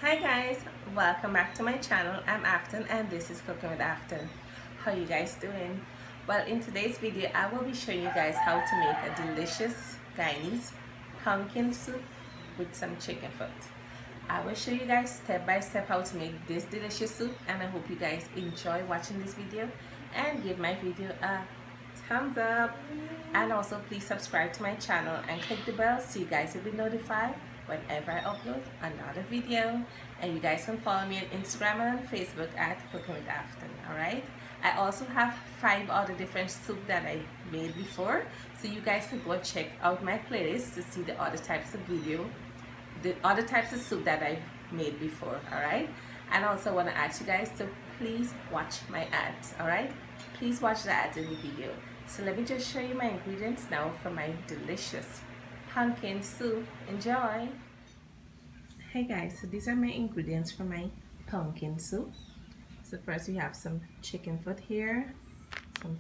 Hi guys, welcome back to my channel. I'm Afton and this is Cooking with Afton. How you guys doing? Well, in today's video I will be showing you guys how to make a delicious Guyanese pumpkin soup with some chicken foot. I will show you guys step by step how to make this delicious soup, and I hope you guys enjoy watching this video and give my video a thumbs up, and also please subscribe to my channel and click the bell so you guys will be notified whenever I upload another video. And you guys can follow me on Instagram and on Facebook at Cooking with Afton. Alright, I also have 5 other different soup that I made before, so you guys can go and check out my playlist to see the other types of soup that I've made before. Alright, and also want to ask you guys to please watch my ads. Alright, please watch the ads in the video. So let me just show you my ingredients now for my delicious pumpkin soup. Enjoy. Hey guys, so these are my ingredients for my pumpkin soup. So first we have some chicken foot here,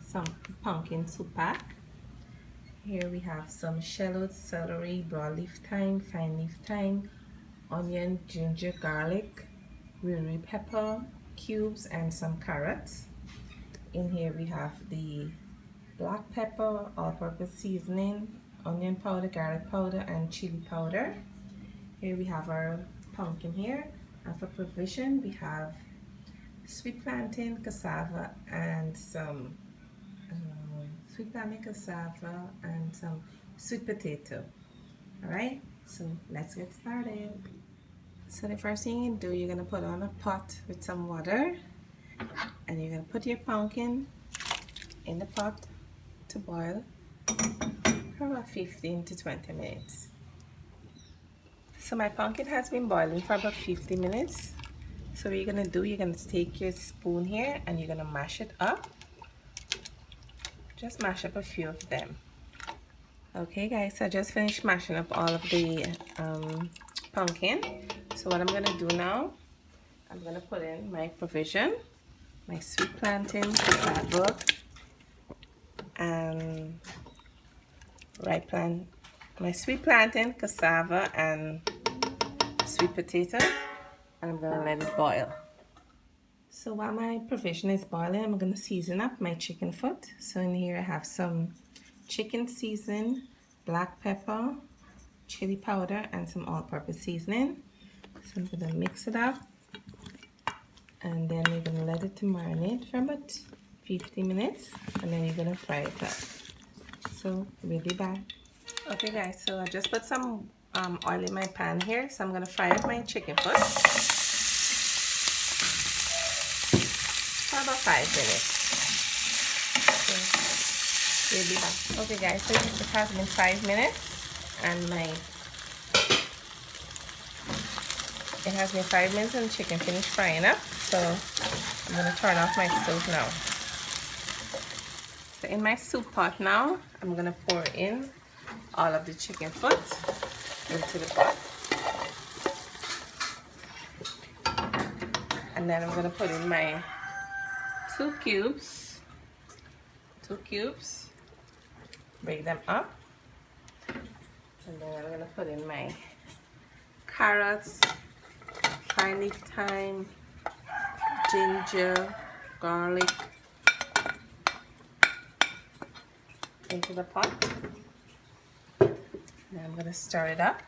some pumpkin soup pack. Here we have some shallot, celery, broadleaf thyme, fine leaf thyme, onion, ginger, garlic, Wiri pepper cubes, and some carrots. In here we have the black pepper, all-purpose seasoning, onion powder, garlic powder, and chili powder. Here we have our pumpkin here, and for provision we have sweet plantain, cassava, and some sweet potato. Alright, so let's get started. So the first thing you do, you're going to put on a pot with some water, and you're going to put your pumpkin in the pot to boil for about 15 to 20 minutes. So my pumpkin has been boiling for about 50 minutes. So what you're going to do, you're going to take your spoon here and you're going to mash it up. Just mash up a few of them. Okay guys, so I just finished mashing up all of the pumpkin. So what I'm going to do now, I'm going to put in my provision, my sweet plantain, cassava, and my sweet plantain, cassava, and sweet potato, and I'm going to let it boil. So while my provision is boiling, I'm going to season up my chicken foot. So in here I have some chicken seasoning, black pepper, chili powder, and some all-purpose seasoning. So I'm going to mix it up, and then we're going to let it to marinate for about 50 minutes, and then you're going to fry it up. So we'll be back. Okay guys, so I just put some oil in my pan here, so I'm going to fry up my chicken foot for about 5 minutes. So we'll be back. Okay guys, so it has been 5 minutes, and it has been 5 minutes and the chicken finished frying up. So I'm going to turn off my stove now. So in my soup pot now, I'm going to pour in all of the chicken foot into the pot. And then I'm going to put in my 2 cubes, break them up. And then I'm going to put in my carrots, fine leaf thyme, ginger, garlic into the pot. Now I'm going to stir it up.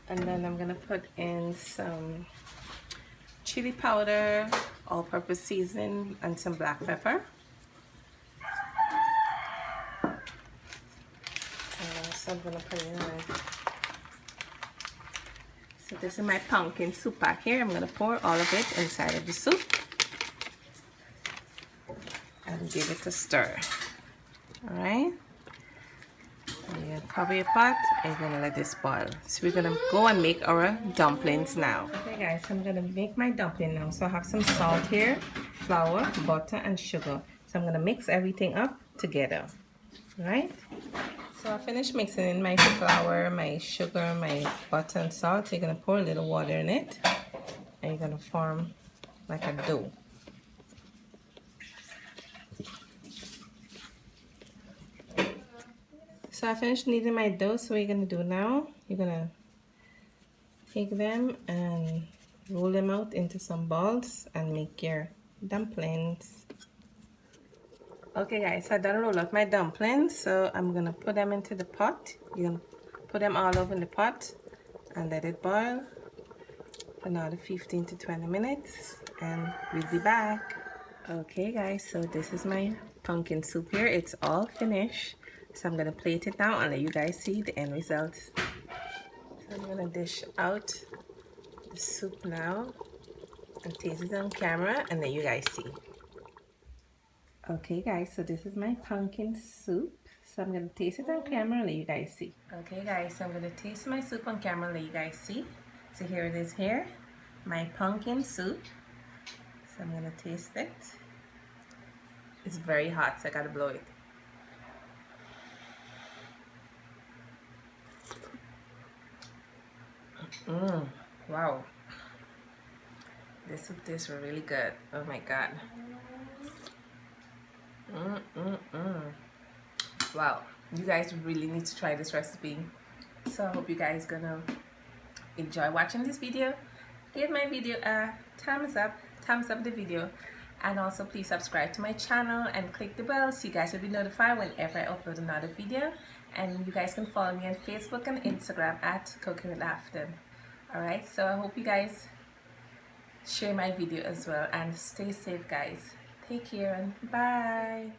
And then I'm going to put in some chili powder, all-purpose seasoning, and some black pepper. So I'm going to put in so this is my pumpkin soup pack here. I'm going to pour all of it inside of the soup and give it a stir. Alright, you're going to cover your pot and you're going to let this boil. So we're going to go and make our dumplings now. Okay guys, so I'm going to make my dumpling now. So I have some salt here, flour, butter, and sugar. So I'm going to mix everything up together. Alright, so I finished mixing in my flour, my sugar, my butter, and salt. So you're going to pour a little water in it, and you're going to form like a dough. So I finished kneading my dough, so what you're gonna do now, you're gonna take them and roll them out into some balls and make your dumplings. Okay guys, so I done roll out my dumplings, so I'm gonna put them into the pot. You're gonna put them all over in the pot and let it boil for another 15 to 20 minutes and we'll be back. Okay guys, so this is my pumpkin soup here. It's all finished, so I'm gonna plate it now and let you guys see the end results. So I'm gonna dish out the soup now and taste it on camera and let you guys see. Okay guys, so this is my pumpkin soup. So I'm gonna taste it on camera and let you guys see. Okay guys, so I'm gonna taste my soup on camera and let you guys see. So here it is here, my pumpkin soup. So I'm gonna taste it. It's very hot, so I gotta blow it. Wow. This soup tastes really good. Oh my god. Wow. You guys really need to try this recipe. So I hope you guys gonna enjoy watching this video. Give my video a thumbs up the video, and also please subscribe to my channel and click the bell so you guys will be notified whenever I upload another video. And you guys can follow me on Facebook and Instagram at Cooking with Afton. Alright, so I hope you guys share my video as well and stay safe guys. Take care and bye.